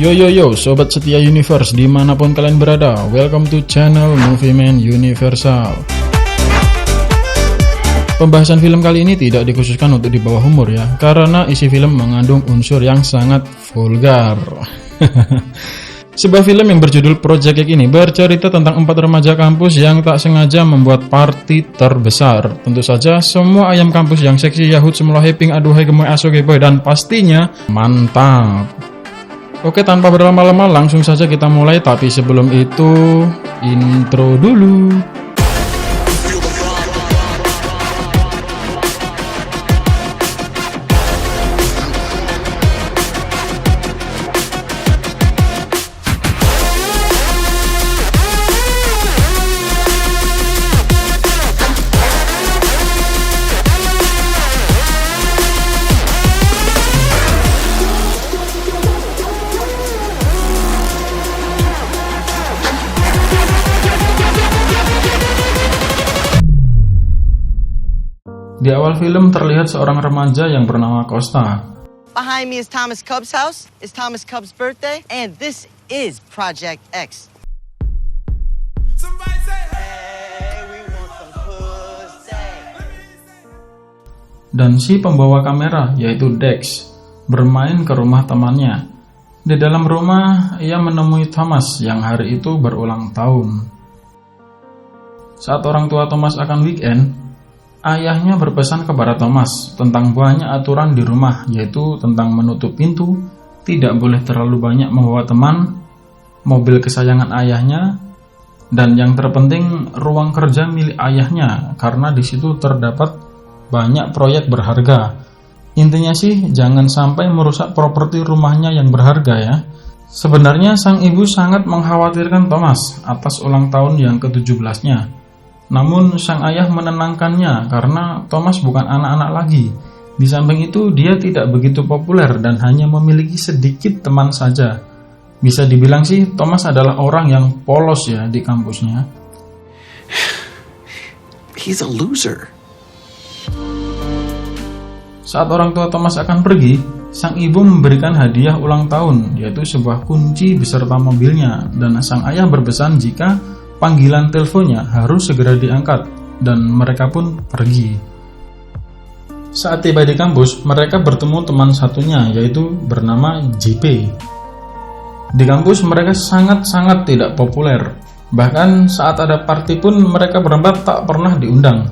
Yo yo yo, sobat setia universe dimanapun kalian berada, welcome to channel Movie Man Universal. Pembahasan film kali ini tidak dikhususkan untuk di bawah umur ya, karena isi film mengandung unsur yang sangat vulgar. Sebuah film yang berjudul Project X ini bercerita tentang 4 remaja kampus yang tak sengaja membuat party terbesar. Tentu saja semua ayam kampus yang seksi, yahut, semula happing, aduhai, gemoy, aso, boy, dan pastinya mantap. Oke, tanpa berlama-lama langsung saja kita mulai, tapi sebelum itu intro dulu. Di awal film terlihat seorang remaja yang bernama Costa. Behind me is Thomas Cub's house. It's Thomas Cub's birthday, and this is Project X. Somebody say, hey, we want some pussy. Dan si pembawa kamera, yaitu Dex, bermain ke rumah temannya. Di dalam rumah, ia menemui Thomas yang hari itu berulang tahun. Saat orang tua Thomas akan weekend, ayahnya berpesan kepada Thomas tentang banyak aturan di rumah, yaitu tentang menutup pintu, tidak boleh terlalu banyak membawa teman, mobil kesayangan ayahnya, dan yang terpenting ruang kerja milik ayahnya, karena di situ terdapat banyak proyek berharga. Intinya sih jangan sampai merusak properti rumahnya yang berharga ya. Sebenarnya sang ibu sangat mengkhawatirkan Thomas atas ulang tahun yang ke-17-nya. Namun sang ayah menenangkannya karena Thomas bukan anak-anak lagi. Di samping itu dia tidak begitu populer dan hanya memiliki sedikit teman saja. Bisa dibilang sih Thomas adalah orang yang polos ya di kampusnya. He's a loser. Saat orang tua Thomas akan pergi, sang ibu memberikan hadiah ulang tahun, yaitu sebuah kunci beserta mobilnya, dan sang ayah berpesan jika panggilan teleponnya harus segera diangkat, dan mereka pun pergi. Saat tiba di kampus, mereka bertemu teman satunya, yaitu bernama JP. Di kampus mereka sangat-sangat tidak populer. Bahkan saat ada party pun mereka berempat tak pernah diundang.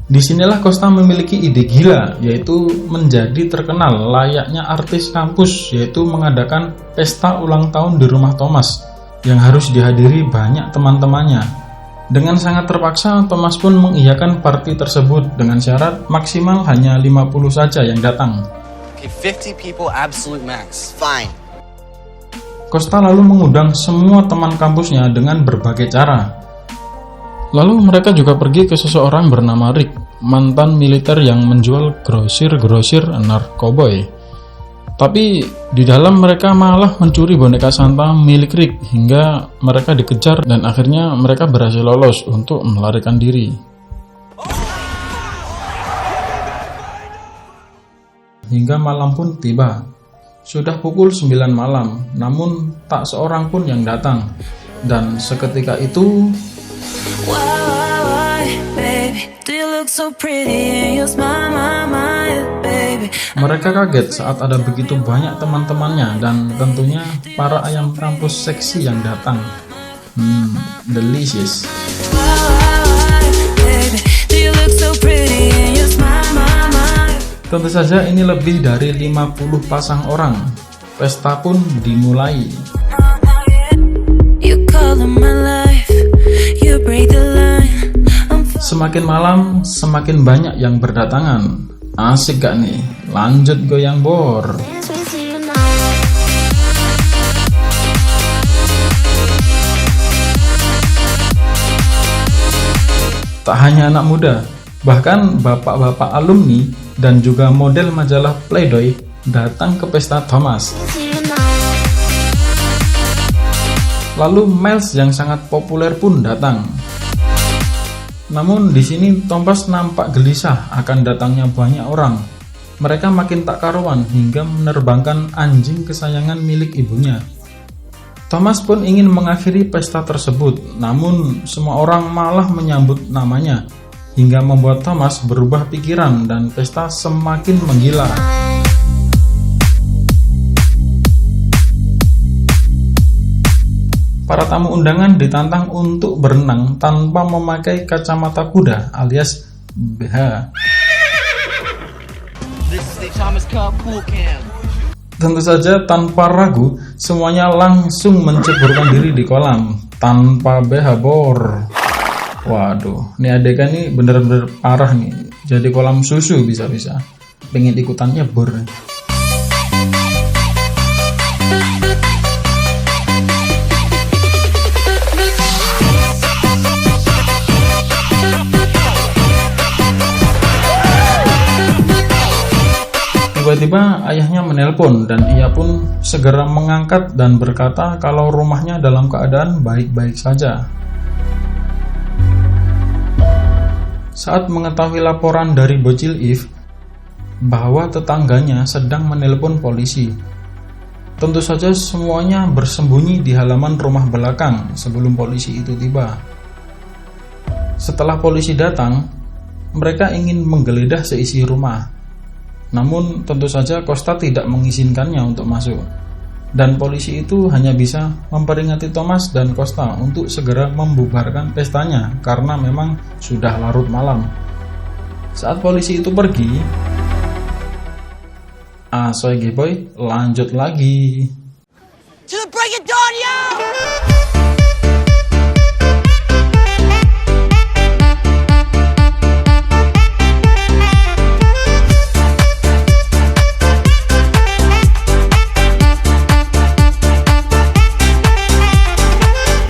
Disinilah Costa memiliki ide gila, yaitu menjadi terkenal layaknya artis kampus, yaitu mengadakan pesta ulang tahun di rumah Thomas yang harus dihadiri banyak teman-temannya. Dengan sangat terpaksa, Thomas pun mengiyakan party tersebut dengan syarat maksimal hanya 50 saja yang datang. Okay, 50 people absolute max. Fine. Costa lalu mengundang semua teman kampusnya dengan berbagai cara. Lalu mereka juga pergi ke seseorang bernama Rick, mantan militer yang menjual grosir-grosir narkoboy. Tapi di dalam mereka malah mencuri boneka Santa milik Rick hingga mereka dikejar dan akhirnya mereka berhasil lolos untuk melarikan diri. Hingga malam pun tiba. Sudah pukul 9 malam, namun tak seorang pun yang datang. Dan seketika itu mereka kaget saat ada begitu banyak teman-temannya dan tentunya para ayam kampus seksi yang datang. Delicious. Tentu saja ini lebih dari 50 pasang orang. Pesta pun dimulai. Semakin malam, semakin banyak yang berdatangan. Asik gak nih? Lanjut goyang bor. Tak hanya anak muda, bahkan bapak-bapak alumni dan juga model majalah Playboy datang ke pesta Thomas. Lalu Miles yang sangat populer pun datang. Namun di sini Thomas nampak gelisah akan datangnya banyak orang. Mereka makin tak karuan hingga menerbangkan anjing kesayangan milik ibunya. Thomas pun ingin mengakhiri pesta tersebut, namun semua orang malah menyambut namanya, hingga membuat Thomas berubah pikiran dan pesta semakin menggila. Para tamu undangan ditantang untuk berenang tanpa memakai kacamata kuda alias BH. This is the Thomas Cup pool cam. Tentu saja tanpa ragu, semuanya langsung menceburkan diri di kolam tanpa BH bor. Waduh, ini adegan nih bener-bener parah nih. Jadi kolam susu bisa-bisa. Pengen ikutan nyebur nih. Tiba-tiba ayahnya menelpon dan ia pun segera mengangkat dan berkata kalau rumahnya dalam keadaan baik-baik saja. Saat mengetahui laporan dari bocil Eve bahwa tetangganya sedang menelpon polisi, tentu saja semuanya bersembunyi di halaman rumah belakang sebelum polisi itu tiba. Setelah polisi datang, mereka ingin menggeledah seisi rumah. Namun tentu saja Costa tidak mengizinkannya untuk masuk. Dan polisi itu hanya bisa memperingati Thomas dan Costa untuk segera membubarkan pestanya karena memang sudah larut malam. Saat polisi itu pergi, Soy Boy lanjut lagi. To the break of dawn, yo!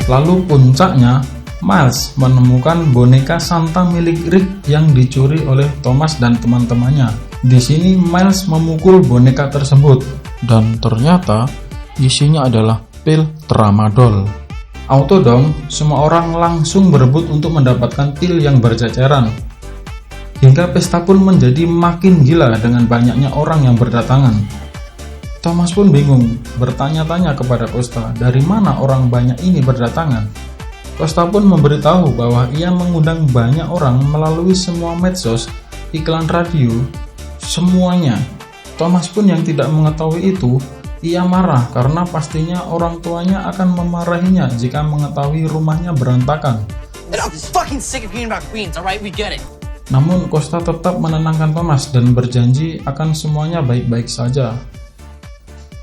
Lalu puncaknya, Miles menemukan boneka Santa milik Rick yang dicuri oleh Thomas dan teman-temannya. Di sini Miles memukul boneka tersebut dan ternyata isinya adalah pil tramadol. Autodom, semua orang langsung berebut untuk mendapatkan pil yang berceceran. Hingga pesta pun menjadi makin gila dengan banyaknya orang yang berdatangan. Thomas pun bingung, bertanya-tanya kepada Costa, dari mana orang banyak ini berdatangan. Costa pun memberitahu bahwa ia mengundang banyak orang melalui semua medsos, iklan radio, semuanya. Thomas pun yang tidak mengetahui itu, ia marah karena pastinya orang tuanya akan memarahinya jika mengetahui rumahnya berantakan. And I'm fucking sick of hearing about queens, alright? We get it. Namun Costa tetap menenangkan Thomas dan berjanji akan semuanya baik-baik saja.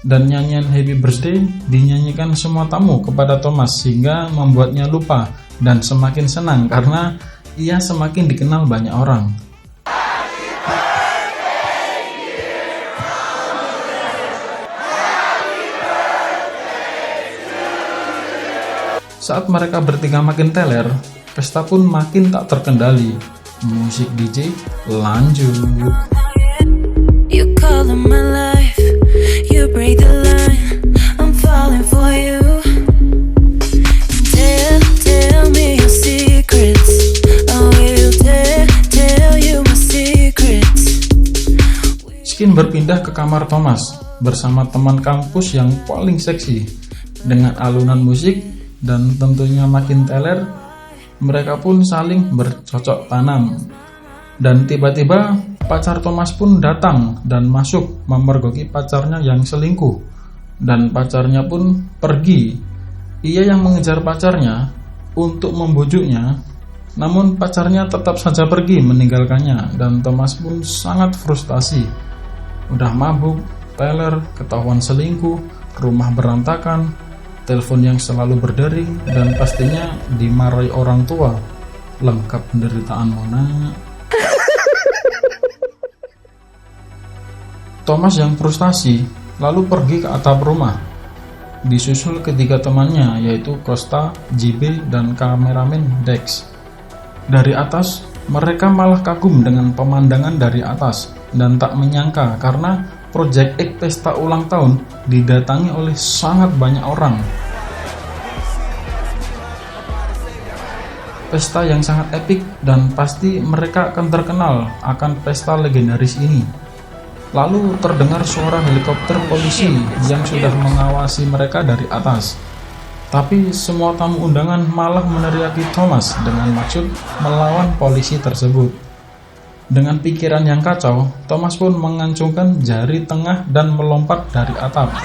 Dan nyanyian Happy Birthday dinyanyikan semua tamu kepada Thomas sehingga membuatnya lupa dan semakin senang karena ia semakin dikenal banyak orang. Saat mereka bertiga makin teler, pesta pun makin tak terkendali. Musik DJ lanjut. You call in my life, you break the line, I'm falling for you. Tell me your secrets, I will tell you my secrets. Skin berpindah ke kamar Thomas bersama teman kampus yang paling seksi. Dengan alunan musik dan tentunya makin teler, mereka pun saling bercocok tanam. Dan tiba-tiba pacar Thomas pun datang dan masuk memergoki pacarnya yang selingkuh. Dan pacarnya pun pergi. Ia yang mengejar pacarnya untuk membujuknya, namun pacarnya tetap saja pergi meninggalkannya. Dan Thomas pun sangat frustasi. Udah mabuk, teler, ketahuan selingkuh, rumah berantakan, telepon yang selalu berdering, dan pastinya dimarahi orang tua. Lengkap penderitaan Mona. Thomas yang frustasi lalu pergi ke atap rumah, disusul ketiga temannya yaitu Costa, JB, dan kameramen Dex. Dari atas, mereka malah kagum dengan pemandangan dari atas dan tak menyangka karena Project X pesta ulang tahun didatangi oleh sangat banyak orang. Pesta yang sangat epik dan pasti mereka akan terkenal akan pesta legendaris ini. Lalu terdengar suara helikopter polisi yang sudah mengawasi mereka dari atas. Tapi semua tamu undangan malah meneriaki Thomas dengan maksud melawan polisi tersebut. Dengan pikiran yang kacau, Thomas pun mengancungkan jari tengah dan melompat dari atap.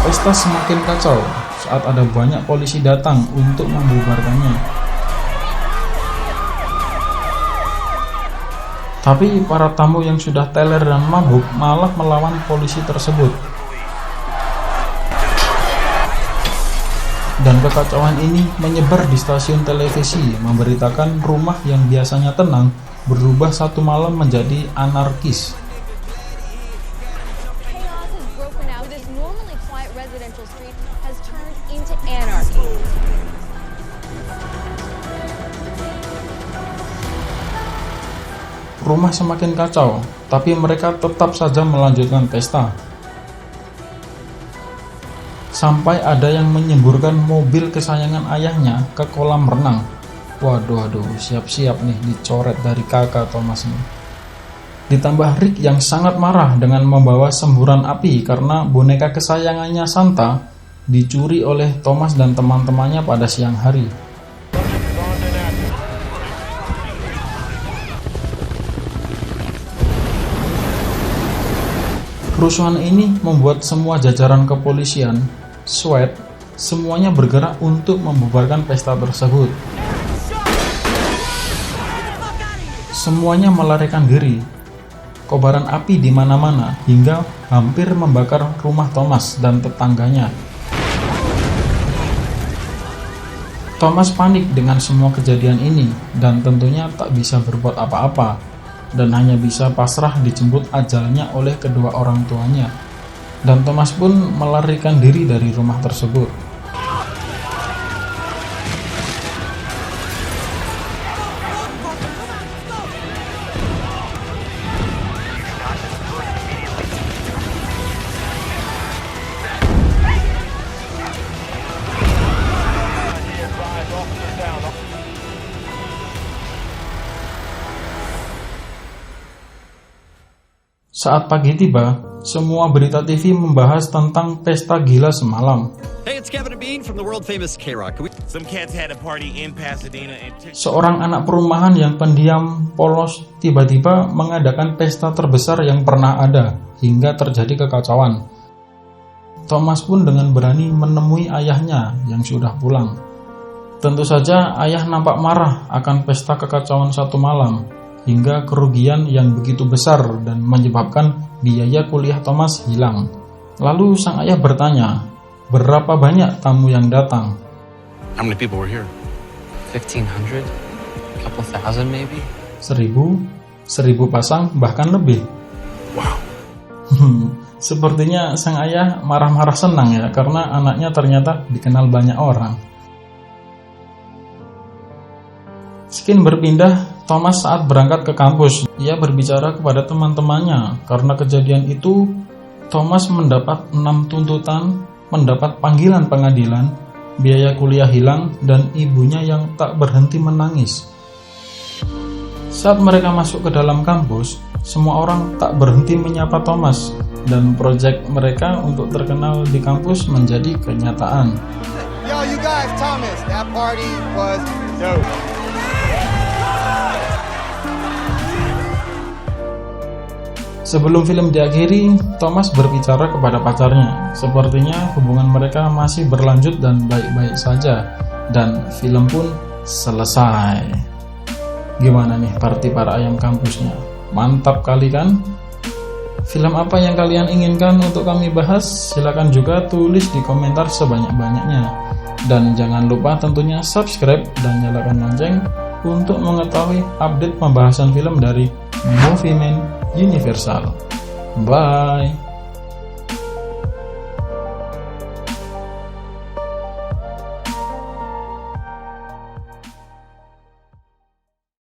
Pesta semakin kacau saat ada banyak polisi datang untuk membubarkannya. Tapi para tamu yang sudah teler dan mabuk malah melawan polisi tersebut. Dan kekacauan ini menyebar di stasiun televisi, memberitakan rumah yang biasanya tenang berubah satu malam menjadi anarkis. Rumah semakin kacau, tapi mereka tetap saja melanjutkan pesta. Sampai ada yang menyemburkan mobil kesayangan ayahnya ke kolam renang. Waduh, siap-siap nih dicoret dari kakak Thomas ini. Ditambah Rick yang sangat marah dengan membawa semburan api karena boneka kesayangannya Santa dicuri oleh Thomas dan teman-temannya pada siang hari. Kerusuhan ini membuat semua jajaran kepolisian, SWAT, semuanya bergerak untuk membubarkan pesta tersebut. Semuanya melarikan diri. Kobaran api di mana-mana hingga hampir membakar rumah Thomas dan tetangganya. Thomas panik dengan semua kejadian ini dan tentunya tak bisa berbuat apa-apa dan hanya bisa pasrah dijemput ajalnya oleh kedua orang tuanya. Dan Thomas pun melarikan diri dari rumah tersebut. Saat pagi tiba, semua berita TV membahas tentang pesta gila semalam. Hey, it's Kevin and Bean from the world famous K-Rock. Some cats had a party in Pasadena and Seorang anak perumahan yang pendiam polos tiba-tiba mengadakan pesta terbesar yang pernah ada hingga terjadi kekacauan. Thomas pun dengan berani menemui ayahnya yang sudah pulang. Tentu saja ayah nampak marah akan pesta kekacauan satu malam hingga kerugian yang begitu besar dan menyebabkan biaya kuliah Thomas hilang. Lalu sang ayah bertanya, berapa banyak tamu yang datang? How many people were here? 1,500? A couple thousand maybe? 1.000 pasang, bahkan lebih. Wow. Sepertinya sang ayah marah-marah senang ya, karena anaknya ternyata dikenal banyak orang. Skin berpindah, Thomas saat berangkat ke kampus, ia berbicara kepada teman-temannya. Karena kejadian itu, Thomas mendapat 6 tuntutan, mendapat panggilan pengadilan, biaya kuliah hilang, dan ibunya yang tak berhenti menangis. Saat mereka masuk ke dalam kampus, semua orang tak berhenti menyapa Thomas, dan proyek mereka untuk terkenal di kampus menjadi kenyataan. Yo, you guys, Thomas, that party was dope. Sebelum film diakhiri, Thomas berbicara kepada pacarnya. Sepertinya hubungan mereka masih berlanjut dan baik-baik saja. Dan film pun selesai. Gimana nih party para ayam kampusnya? Mantap kali kan? Film apa yang kalian inginkan untuk kami bahas? Silahkan juga tulis di komentar sebanyak-banyaknya. Dan jangan lupa tentunya subscribe dan nyalakan lonceng untuk mengetahui update pembahasan film dari Movie Man Universal. Bye.